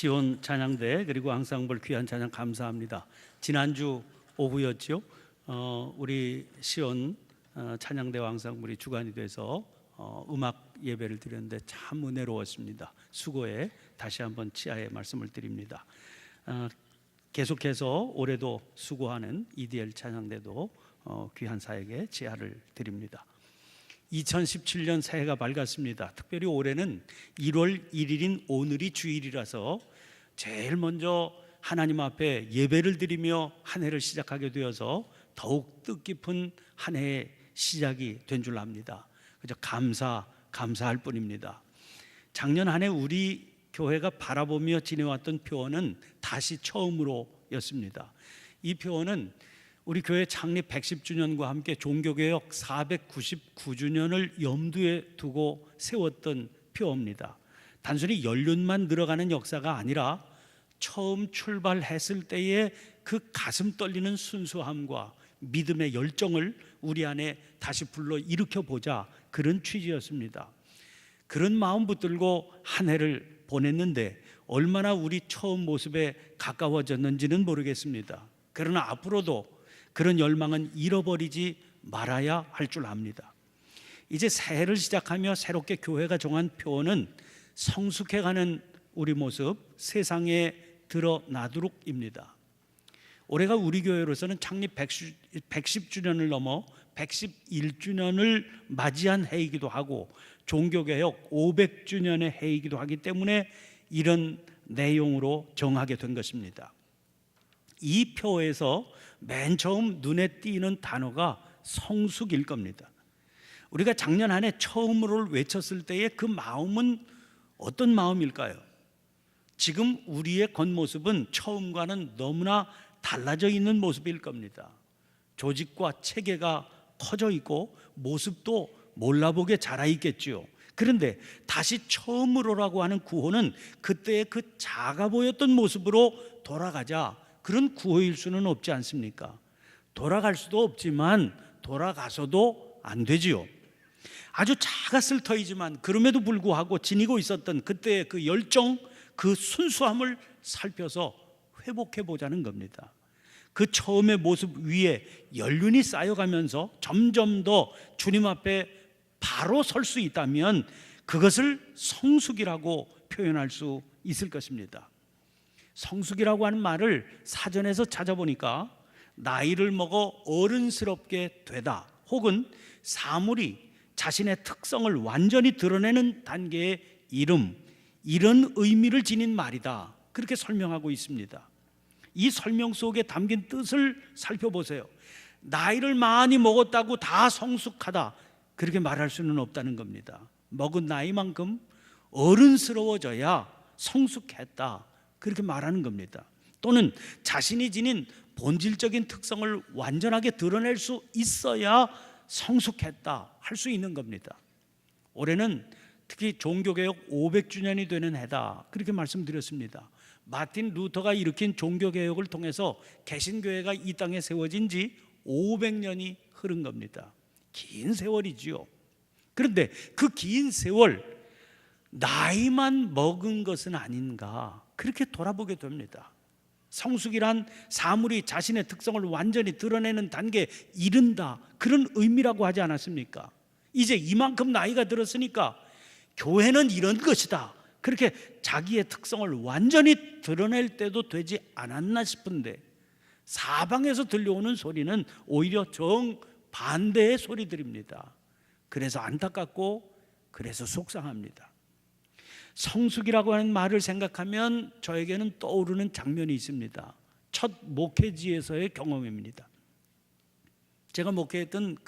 시온 찬양대 그리고 항상볼 귀한 찬양 감사합니다. 지난주 오후였죠. 우리 시온 찬양대와 항상볼이 주관이 돼서 음악 예배를 드렸는데 참 은혜로웠습니다. 수고에 다시 한번 치하의 말씀을 드립니다. 계속해서 올해도 수고하는 EDL 찬양대도 귀한 사에게 치하를 드립니다. 2017년 새해가 밝았습니다. 특별히 올해는 1월 1일인 오늘이 주일이라서 제일 먼저 하나님 앞에 예배를 드리며 한 해를 시작하게 되어서 더욱 뜻깊은 한 해의 시작이 된 줄 압니다. 그저 감사할 뿐입니다. 작년 한 해 우리 교회가 바라보며 지내왔던 표어는 다시 처음으로였습니다. 이 표어는 우리 교회 창립 110주년과 함께 종교개혁 499주년을 염두에 두고 세웠던 표어입니다. 단순히 연륜만 늘어가는 역사가 아니라 처음 출발했을 때의 그 가슴 떨리는 순수함과 믿음의 열정을 우리 안에 다시 불러 일으켜보자, 그런 취지였습니다. 그런 마음 붙들고 한 해를 보냈는데 얼마나 우리 처음 모습에 가까워졌는지는 모르겠습니다. 그러나 앞으로도 그런 열망은 잃어버리지 말아야 할 줄 압니다. 이제 새해를 시작하며 새롭게 교회가 정한 표어는 성숙해가는 우리 모습 세상에 드러나도록입니다. 올해가 우리 교회로서는 창립 110주년을 넘어 111주년을 맞이한 해이기도 하고 종교개혁 500주년의 해이기도 하기 때문에 이런 내용으로 정하게 된 것입니다. 이 표에서 맨 처음 눈에 띄는 단어가 성숙일 겁니다. 우리가 작년 한 해 처음으로 외쳤을 때의 그 마음은 어떤 마음일까요? 지금 우리의 겉모습은 처음과는 너무나 달라져 있는 모습일 겁니다. 조직과 체계가 커져 있고 모습도 몰라보게 자라 있겠지요. 그런데 다시 처음으로라고 하는 구호는 그때의 그 작아 보였던 모습으로 돌아가자, 그런 구호일 수는 없지 않습니까? 돌아갈 수도 없지만 돌아가서도 안 되지요. 아주 작았을 터이지만 그럼에도 불구하고 지니고 있었던 그때의 그 열정, 그 순수함을 살펴서 회복해 보자는 겁니다. 그 처음의 모습 위에 연륜이 쌓여가면서 점점 더 주님 앞에 바로 설 수 있다면 그것을 성숙이라고 표현할 수 있을 것입니다. 성숙이라고 하는 말을 사전에서 찾아보니까 나이를 먹어 어른스럽게 되다, 혹은 사물이 자신의 특성을 완전히 드러내는 단계의 이름, 이런 의미를 지닌 말이다, 그렇게 설명하고 있습니다. 이 설명 속에 담긴 뜻을 살펴보세요. 나이를 많이 먹었다고 다 성숙하다, 그렇게 말할 수는 없다는 겁니다. 먹은 나이만큼 어른스러워져야 성숙했다, 그렇게 말하는 겁니다. 또는 자신이 지닌 본질적인 특성을 완전하게 드러낼 수 있어야 성숙했다 할 수 있는 겁니다. 올해는 특히 종교개혁 500주년이 되는 해다, 그렇게 말씀드렸습니다. 마틴 루터가 일으킨 종교개혁을 통해서 개신교회가 이 땅에 세워진 지 500년이 흐른 겁니다. 긴 세월이지요. 그런데 그 긴 세월, 나이만 먹은 것은 아닌가, 그렇게 돌아보게 됩니다. 성숙이란 사물이 자신의 특성을 완전히 드러내는 단계에 이른다, 그런 의미라고 하지 않았습니까? 이제 이만큼 나이가 들었으니까 교회는 이런 것이다, 그렇게 자기의 특성을 완전히 드러낼 때도 되지 않았나 싶은데 사방에서 들려오는 소리는 오히려 정반대의 소리들입니다. 그래서 안타깝고 그래서 속상합니다. 성숙이라고 하는 말을 생각하면 저에게는 떠오르는 장면이 있습니다. 첫 목회지에서의 경험입니다. 제가 목회했던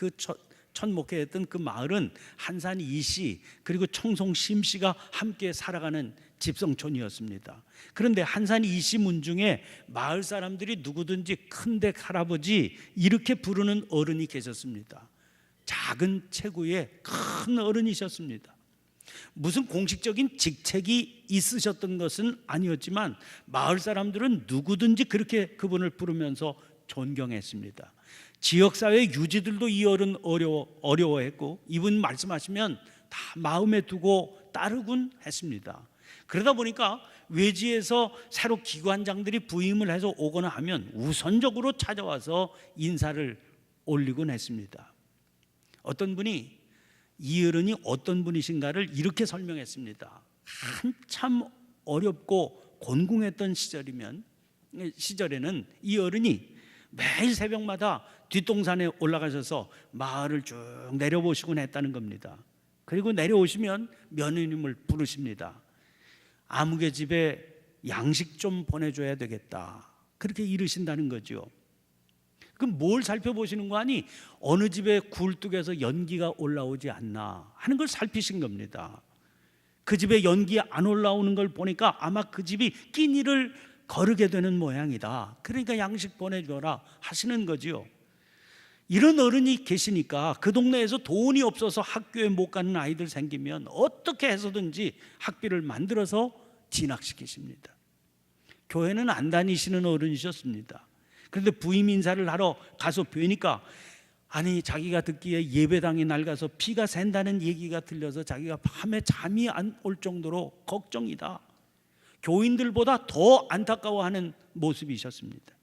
첫 목회했던 그 마을은 한산 이씨 그리고 청송 심씨가 함께 살아가는 집성촌이었습니다. 그런데 한산 이씨 문중에 마을 사람들이 누구든지 큰댁 할아버지 이렇게 부르는 어른이 계셨습니다. 작은 체구의 큰 어른이셨습니다. 무슨 공식적인 직책이 있으셨던 것은 아니었지만 마을 사람들은 누구든지 그렇게 그분을 부르면서 존경했습니다. 지역사회 유지들도 이 어른 어려워했고 이분 말씀하시면 다 마음에 두고 따르곤 했습니다. 그러다 보니까 외지에서 새로 기관장들이 부임을 해서 오거나 하면 우선적으로 찾아와서 인사를 올리곤 했습니다. 어떤 분이 이 어른이 어떤 분이신가를 이렇게 설명했습니다. 한참 어렵고 곤궁했던 시절에는 이 어른이 매일 새벽마다 뒷동산에 올라가셔서 마을을 쭉 내려보시곤 했다는 겁니다. 그리고 내려오시면 며느님을 부르십니다. 아무개 집에 양식 좀 보내줘야 되겠다, 그렇게 이르신다는 거죠. 그럼 뭘 살펴보시는 거 아니? 어느 집에 굴뚝에서 연기가 올라오지 않나 하는 걸 살피신 겁니다. 그 집에 연기 안 올라오는 걸 보니까 아마 그 집이 끼니를 거르게 되는 모양이다. 그러니까 양식 보내줘라 하시는 거지요. 이런 어른이 계시니까 그 동네에서 돈이 없어서 학교에 못 가는 아이들 생기면 어떻게 해서든지 학비를 만들어서 진학시키십니다. 교회는 안 다니시는 어른이셨습니다. 그런데 부임 인사를 하러 가서 뵈니까 아니 자기가 듣기에 예배당이 낡아서 피가 샌다는 얘기가 들려서 자기가 밤에 잠이 안 올 정도로 걱정이다. 교인들보다 더 안타까워하는 모습이셨습니다.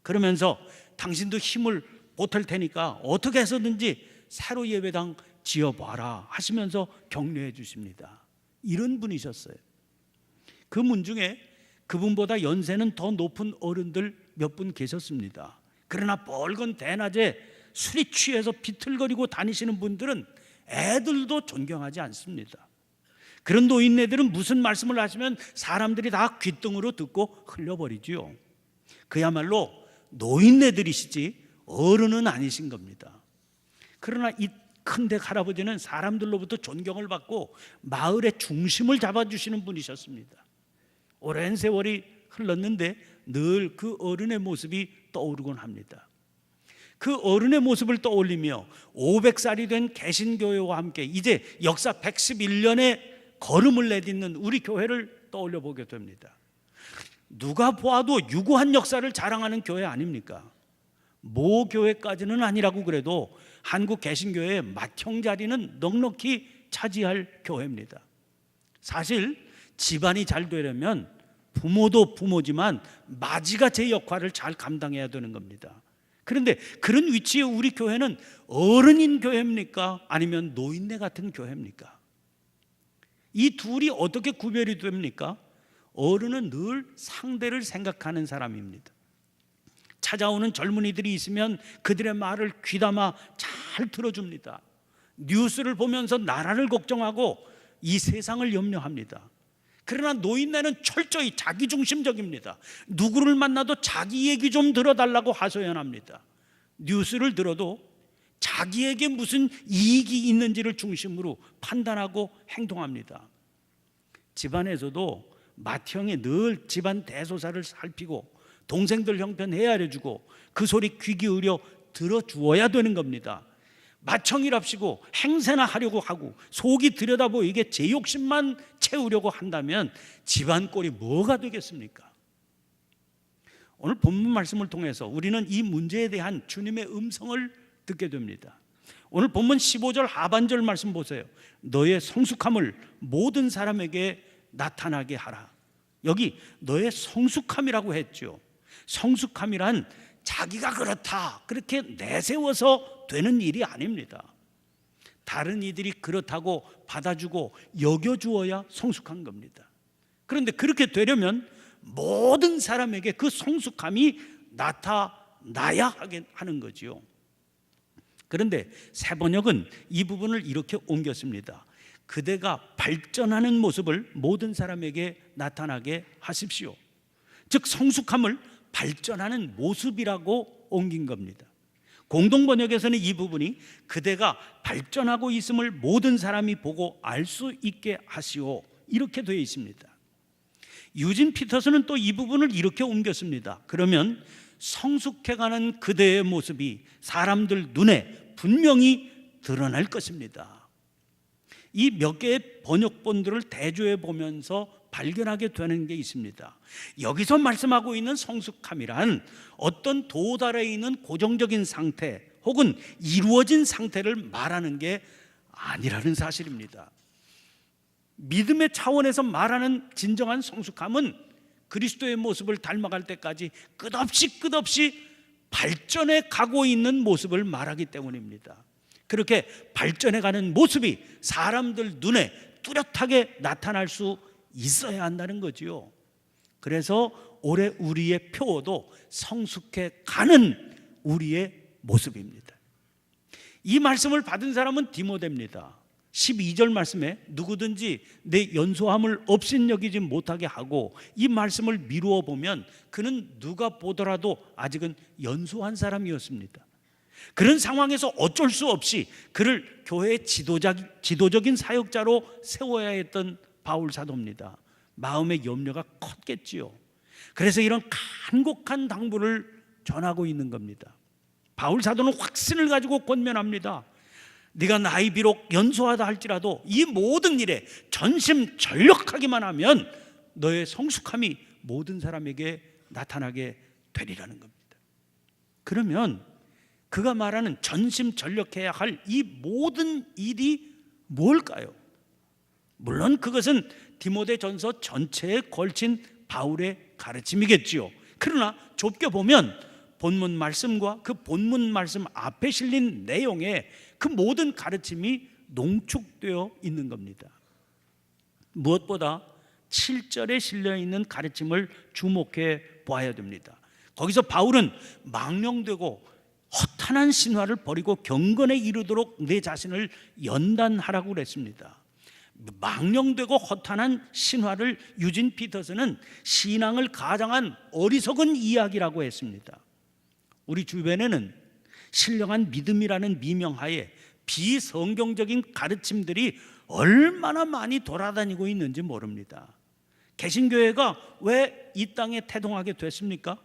그러면서 당신도 힘을 보탤 테니까 어떻게 해서든지 새로 예배당 지어봐라 하시면서 격려해 주십니다. 이런 분이셨어요. 그 문 중에 그분보다 연세는 더 높은 어른들 몇 분 계셨습니다. 그러나 벌건 대낮에 술이 취해서 비틀거리고 다니시는 분들은 애들도 존경하지 않습니다. 그런 노인네들은 무슨 말씀을 하시면 사람들이 다 귓등으로 듣고 흘려버리지요. 그야말로 노인네들이시지 어른은 아니신 겁니다. 그러나 이 큰댁 할아버지는 사람들로부터 존경을 받고 마을의 중심을 잡아주시는 분이셨습니다. 오랜 세월이 흘렀는데 늘 그 어른의 모습이 떠오르곤 합니다. 그 어른의 모습을 떠올리며 500살이 된 개신교회와 함께 이제 역사 111년에 걸음을 내딛는 우리 교회를 떠올려 보게 됩니다. 누가 보아도 유구한 역사를 자랑하는 교회 아닙니까? 모 교회까지는 아니라고 그래도 한국 개신교회의 맏형 자리는 넉넉히 차지할 교회입니다. 사실 집안이 잘 되려면 부모도 부모지만 마지가 제 역할을 잘 감당해야 되는 겁니다. 그런데 그런 위치에 우리 교회는 어른인 교회입니까? 아니면 노인네 같은 교회입니까? 이 둘이 어떻게 구별이 됩니까? 어른은 늘 상대를 생각하는 사람입니다. 찾아오는 젊은이들이 있으면 그들의 말을 귀담아 잘 들어줍니다. 뉴스를 보면서 나라를 걱정하고 이 세상을 염려합니다. 그러나 노인네는 철저히 자기중심적입니다. 누구를 만나도 자기 얘기 좀 들어달라고 하소연합니다. 뉴스를 들어도 자기에게 무슨 이익이 있는지를 중심으로 판단하고 행동합니다. 집안에서도 맏형이 늘 집안 대소사를 살피고 동생들 형편 헤아려주고 그 소리 귀 기울여 들어주어야 되는 겁니다. 맏형이랍시고 행세나 하려고 하고 속이 들여다보이게 제 욕심만 채우려고 한다면 집안 꼴이 뭐가 되겠습니까? 오늘 본문 말씀을 통해서 우리는 이 문제에 대한 주님의 음성을 듣게 됩니다. 오늘 본문 15절 하반절 말씀 보세요. 너의 성숙함을 모든 사람에게 나타나게 하라. 여기 너의 성숙함이라고 했죠. 성숙함이란 자기가 그렇다 그렇게 내세워서 되는 일이 아닙니다. 다른 이들이 그렇다고 받아주고 여겨주어야 성숙한 겁니다. 그런데 그렇게 되려면 모든 사람에게 그 성숙함이 나타나야 하는 거지요. 그런데 새번역은 이 부분을 이렇게 옮겼습니다. 그대가 발전하는 모습을 모든 사람에게 나타나게 하십시오. 즉 성숙함을 발전하는 모습이라고 옮긴 겁니다. 공동번역에서는 이 부분이 그대가 발전하고 있음을 모든 사람이 보고 알 수 있게 하시오 이렇게 되어 있습니다. 유진 피터스는 또 이 부분을 이렇게 옮겼습니다. 그러면 성숙해가는 그대의 모습이 사람들 눈에 분명히 드러날 것입니다. 이 몇 개의 번역본들을 대조해 보면서 발견하게 되는 게 있습니다. 여기서 말씀하고 있는 성숙함이란 어떤 도달해 있는 고정적인 상태 혹은 이루어진 상태를 말하는 게 아니라는 사실입니다. 믿음의 차원에서 말하는 진정한 성숙함은 그리스도의 모습을 닮아갈 때까지 끝없이 발전해 가고 있는 모습을 말하기 때문입니다. 그렇게 발전해가는 모습이 사람들 눈에 뚜렷하게 나타날 수 있어야 한다는 거지요. 그래서 올해 우리의 표어도 성숙해 가는 우리의 모습입니다. 이 말씀을 받은 사람은 디모데입니다. 12절 말씀에 누구든지 내 연소함을 업신여기지 못하게 하고, 이 말씀을 미루어 보면 그는 누가 보더라도 아직은 연소한 사람이었습니다. 그런 상황에서 어쩔 수 없이 그를 교회의 지도적인 사역자로 세워야 했던 바울 사도입니다. 마음의 염려가 컸겠지요. 그래서 이런 간곡한 당부를 전하고 있는 겁니다. 바울 사도는 확신을 가지고 권면합니다. 네가 나이 비록 연소하다 할지라도 이 모든 일에 전심전력하기만 하면 너의 성숙함이 모든 사람에게 나타나게 되리라는 겁니다. 그러면 그가 말하는 전심전력해야 할 이 모든 일이 뭘까요? 물론 그것은 디모데전서 전체에 걸친 바울의 가르침이겠지요. 그러나 좁게 보면 본문 말씀과 그 본문 말씀 앞에 실린 내용에 그 모든 가르침이 농축되어 있는 겁니다. 무엇보다 7절에 실려있는 가르침을 주목해 보아야 됩니다. 거기서 바울은 망령되고 허탄한 신화를 버리고 경건에 이르도록 내 자신을 연단하라고 그랬습니다. 망령되고 허탄한 신화를 유진 피터슨은 신앙을 가장한 어리석은 이야기라고 했습니다. 우리 주변에는 신령한 믿음이라는 미명하에 비성경적인 가르침들이 얼마나 많이 돌아다니고 있는지 모릅니다. 개신교회가 왜 이 땅에 태동하게 됐습니까?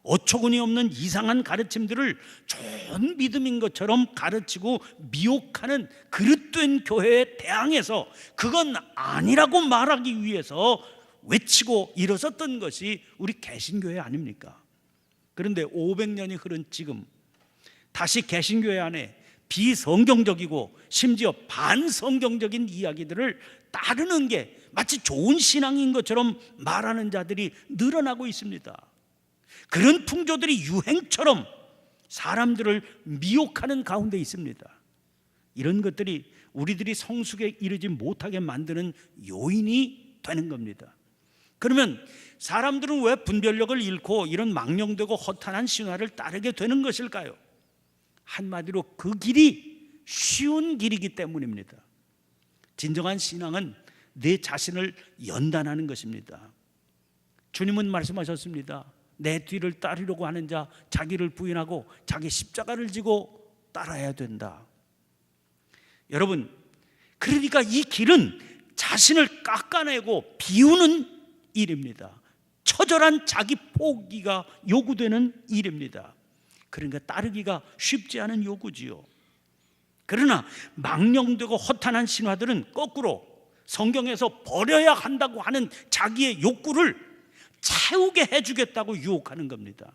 어처구니 없는 이상한 가르침들을 좋은 믿음인 것처럼 가르치고 미혹하는 그릇된 교회에 대항해서 그건 아니라고 말하기 위해서 외치고 일어섰던 것이 우리 개신교회 아닙니까? 그런데 500년이 흐른 지금 다시 개신교회 안에 비성경적이고 심지어 반성경적인 이야기들을 따르는 게 마치 좋은 신앙인 것처럼 말하는 자들이 늘어나고 있습니다. 그런 풍조들이 유행처럼 사람들을 미혹하는 가운데 있습니다. 이런 것들이 우리들이 성숙에 이르지 못하게 만드는 요인이 되는 겁니다. 그러면 사람들은 왜 분별력을 잃고 이런 망령되고 허탄한 신화를 따르게 되는 것일까요? 한마디로 그 길이 쉬운 길이기 때문입니다. 진정한 신앙은 내 자신을 연단하는 것입니다. 주님은 말씀하셨습니다. 내 뒤를 따르려고 하는 자 자기를 부인하고 자기 십자가를 지고 따라야 된다. 여러분, 그러니까 이 길은 자신을 깎아내고 비우는 일입니다. 처절한 자기 포기가 요구되는 일입니다. 그러니까 따르기가 쉽지 않은 요구지요. 그러나 망령되고 허탄한 신화들은 거꾸로 성경에서 버려야 한다고 하는 자기의 욕구를 채우게 해주겠다고 유혹하는 겁니다.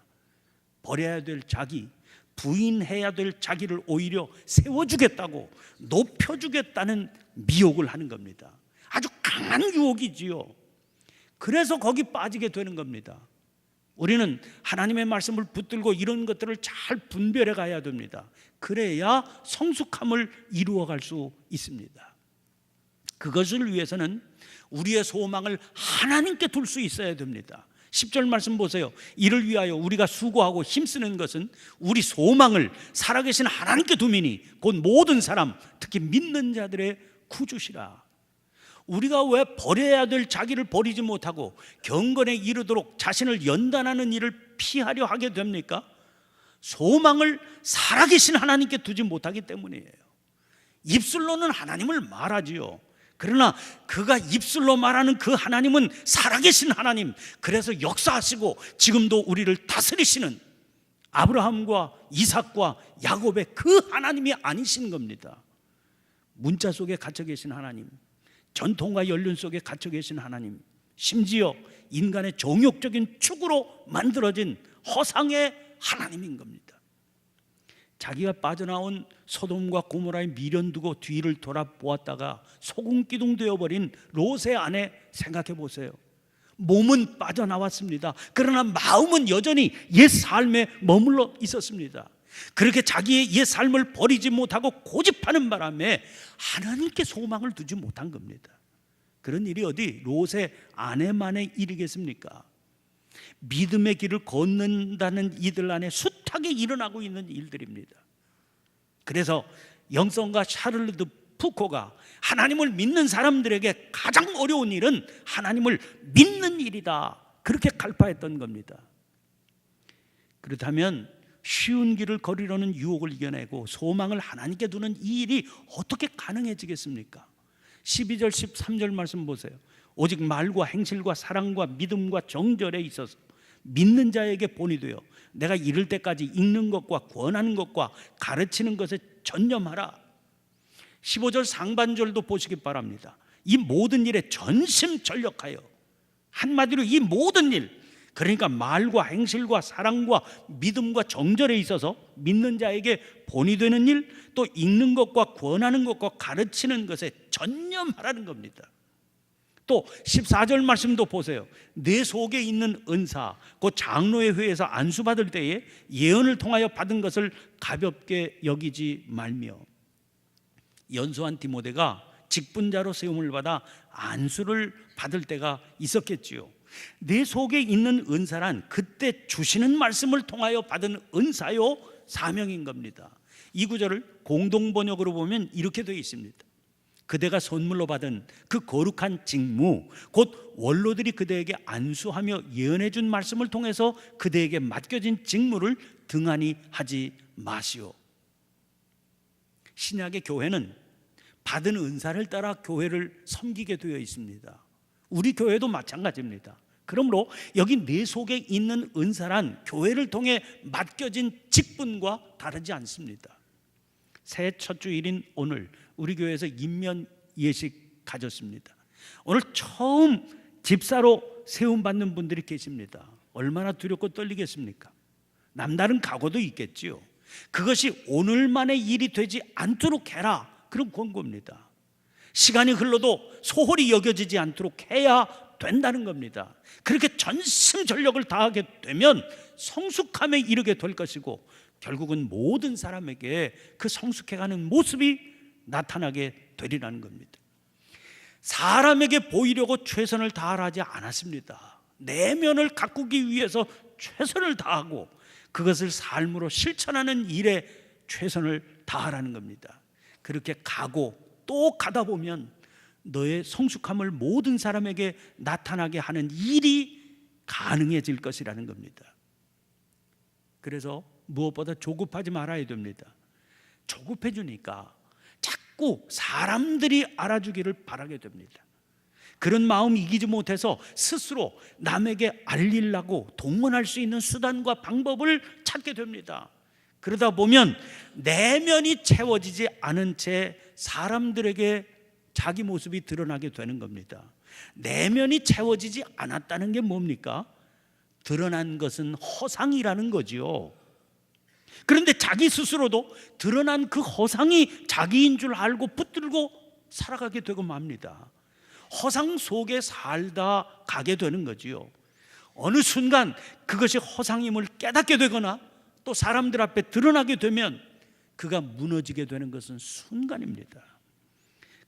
버려야 될 자기, 부인해야 될 자기를 오히려 세워주겠다고, 높여주겠다는 미혹을 하는 겁니다. 아주 강한 유혹이지요. 그래서 거기 빠지게 되는 겁니다. 우리는 하나님의 말씀을 붙들고 이런 것들을 잘 분별해 가야 됩니다. 그래야 성숙함을 이루어갈 수 있습니다. 그것을 위해서는 우리의 소망을 하나님께 둘 수 있어야 됩니다. 10절 말씀 보세요. 이를 위하여 우리가 수고하고 힘쓰는 것은 우리 소망을 살아계신 하나님께 두미니 곧 모든 사람, 특히 믿는 자들의 구주시라. 우리가 왜 버려야 될 자기를 버리지 못하고 경건에 이르도록 자신을 연단하는 일을 피하려 하게 됩니까? 소망을 살아계신 하나님께 두지 못하기 때문이에요. 입술로는 하나님을 말하지요. 그러나 그가 입술로 말하는 그 하나님은 살아계신 하나님, 그래서 역사하시고 지금도 우리를 다스리시는 아브라함과 이삭과 야곱의 그 하나님이 아니신 겁니다. 문자 속에 갇혀 계신 하나님, 전통과 연륜 속에 갇혀 계신 하나님, 심지어 인간의 정욕적인 축으로 만들어진 허상의 하나님인 겁니다. 자기가 빠져나온 소돔과 고모라의 미련 두고 뒤를 돌아보았다가 소금기둥 되어버린 롯의 아내 생각해 보세요. 몸은 빠져나왔습니다. 그러나 마음은 여전히 옛 삶에 머물러 있었습니다. 그렇게 자기의 옛 삶을 버리지 못하고 고집하는 바람에 하나님께 소망을 두지 못한 겁니다. 그런 일이 어디 롯의 아내만의 일이겠습니까? 믿음의 길을 걷는다는 이들 안에 숱하게 일어나고 있는 일들입니다. 그래서 영성과 샤를르드 푸코가 하나님을 믿는 사람들에게 가장 어려운 일은 하나님을 믿는 일이다, 그렇게 갈파했던 겁니다. 그렇다면 쉬운 길을 걸으려는 유혹을 이겨내고 소망을 하나님께 두는 이 일이 어떻게 가능해지겠습니까? 12절 13절 말씀 보세요. 오직 말과 행실과 사랑과 믿음과 정절에 있어서 믿는 자에게 본이 되어 내가 이를 때까지 읽는 것과 권하는 것과 가르치는 것에 전념하라. 15절 상반절도 보시기 바랍니다. 이 모든 일에 전심전력하여, 한마디로 이 모든 일, 그러니까 말과 행실과 사랑과 믿음과 정절에 있어서 믿는 자에게 본이 되는 일, 또 읽는 것과 권하는 것과 가르치는 것에 전념하라는 겁니다. 또 14절 말씀도 보세요. 내 속에 있는 은사, 그 장로의 회에서 안수받을 때에 예언을 통하여 받은 것을 가볍게 여기지 말며. 연소한 디모데가 직분자로 세움을 받아 안수를 받을 때가 있었겠지요. 내 속에 있는 은사란 그때 주시는 말씀을 통하여 받은 은사요 사명인 겁니다. 이 구절을 공동번역으로 보면 이렇게 되어 있습니다. 그대가 선물로 받은 그 거룩한 직무, 곧 원로들이 그대에게 안수하며 예언해 준 말씀을 통해서 그대에게 맡겨진 직무를 등한히 하지 마시오. 신약의 교회는 받은 은사를 따라 교회를 섬기게 되어 있습니다. 우리 교회도 마찬가지입니다. 그러므로 여기 내 속에 있는 은사란 교회를 통해 맡겨진 직분과 다르지 않습니다. 새해 첫 주일인 오늘 우리 교회에서 인면 예식 가졌습니다. 오늘 처음 집사로 세움받는 분들이 계십니다. 얼마나 두렵고 떨리겠습니까? 남다른 각오도 있겠지요. 그것이 오늘만의 일이 되지 않도록 해라, 그런 권고입니다. 시간이 흘러도 소홀히 여겨지지 않도록 해야 된다는 겁니다. 그렇게 전심전력을 다하게 되면 성숙함에 이르게 될 것이고 결국은 모든 사람에게 그 성숙해가는 모습이 나타나게 되리라는 겁니다. 사람에게 보이려고 최선을 다하지 않았습니다. 내면을 가꾸기 위해서 최선을 다하고 그것을 삶으로 실천하는 일에 최선을 다하라는 겁니다. 그렇게 가고 또 가다 보면 너의 성숙함을 모든 사람에게 나타나게 하는 일이 가능해질 것이라는 겁니다. 그래서 무엇보다 조급하지 말아야 됩니다. 조급해지니까 자꾸 사람들이 알아주기를 바라게 됩니다. 그런 마음 이기지 못해서 스스로 남에게 알리려고 동원할 수 있는 수단과 방법을 찾게 됩니다. 그러다 보면 내면이 채워지지 않은 채 사람들에게 자기 모습이 드러나게 되는 겁니다. 내면이 채워지지 않았다는 게 뭡니까? 드러난 것은 허상이라는 거지요. 그런데 자기 스스로도 드러난 그 허상이 자기인 줄 알고 붙들고 살아가게 되고 맙니다. 허상 속에 살다 가게 되는 거지요. 어느 순간 그것이 허상임을 깨닫게 되거나 또 사람들 앞에 드러나게 되면 그가 무너지게 되는 것은 순간입니다.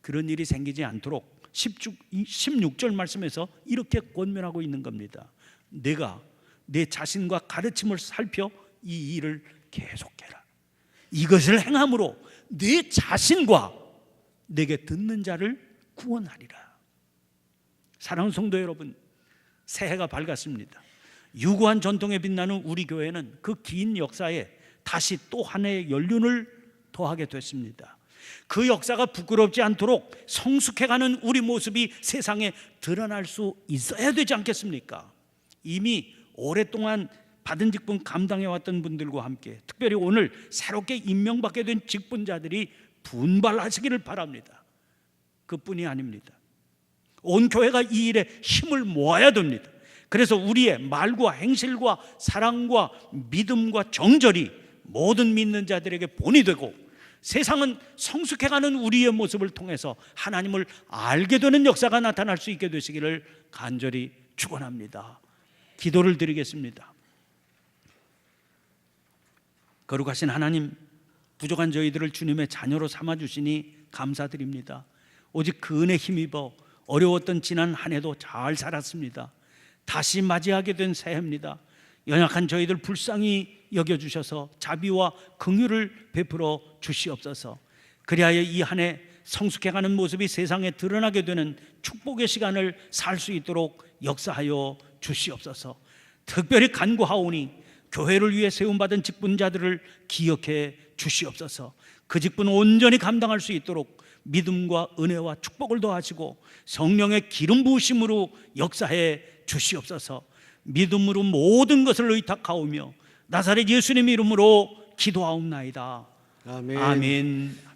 그런 일이 생기지 않도록 16절 말씀에서 이렇게 권면하고 있는 겁니다. 내가 내 자신과 가르침을 살펴 이 일을 계속해라. 이것을 행함으로 내 자신과 내게 듣는 자를 구원하리라. 사랑하는 성도 여러분, 새해가 밝았습니다. 유구한 전통에 빛나는 우리 교회는 그 긴 역사에 다시 또 한 해의 연륜을 더하게 됐습니다. 그 역사가 부끄럽지 않도록 성숙해가는 우리 모습이 세상에 드러날 수 있어야 되지 않겠습니까? 이미 오랫동안 받은 직분 감당해왔던 분들과 함께 특별히 오늘 새롭게 임명받게 된 직분자들이 분발하시기를 바랍니다. 그뿐이 아닙니다. 온 교회가 이 일에 힘을 모아야 됩니다. 그래서 우리의 말과 행실과 사랑과 믿음과 정절이 모든 믿는 자들에게 본이 되고 세상은 성숙해가는 우리의 모습을 통해서 하나님을 알게 되는 역사가 나타날 수 있게 되시기를 간절히 축원합니다. 기도를 드리겠습니다. 거룩하신 하나님, 부족한 저희들을 주님의 자녀로 삼아주시니 감사드립니다. 오직 그 은혜 힘입어 어려웠던 지난 한 해도 잘 살았습니다. 다시 맞이하게 된 새해입니다. 연약한 저희들 불쌍히 여겨주셔서 자비와 긍휼을 베풀어 주시옵소서. 그리하여 이 한 해 성숙해가는 모습이 세상에 드러나게 되는 축복의 시간을 살 수 있도록 역사하여 주시옵소서. 특별히 간구하오니 교회를 위해 세움받은 직분자들을 기억해 주시옵소서. 그 직분 온전히 감당할 수 있도록 믿음과 은혜와 축복을 더하시고 성령의 기름 부으심으로 역사해 주시옵소서. 믿음으로 모든 것을 의탁하오며 나사렛 예수님 이름으로 기도하옵나이다. 아멘. 아멘.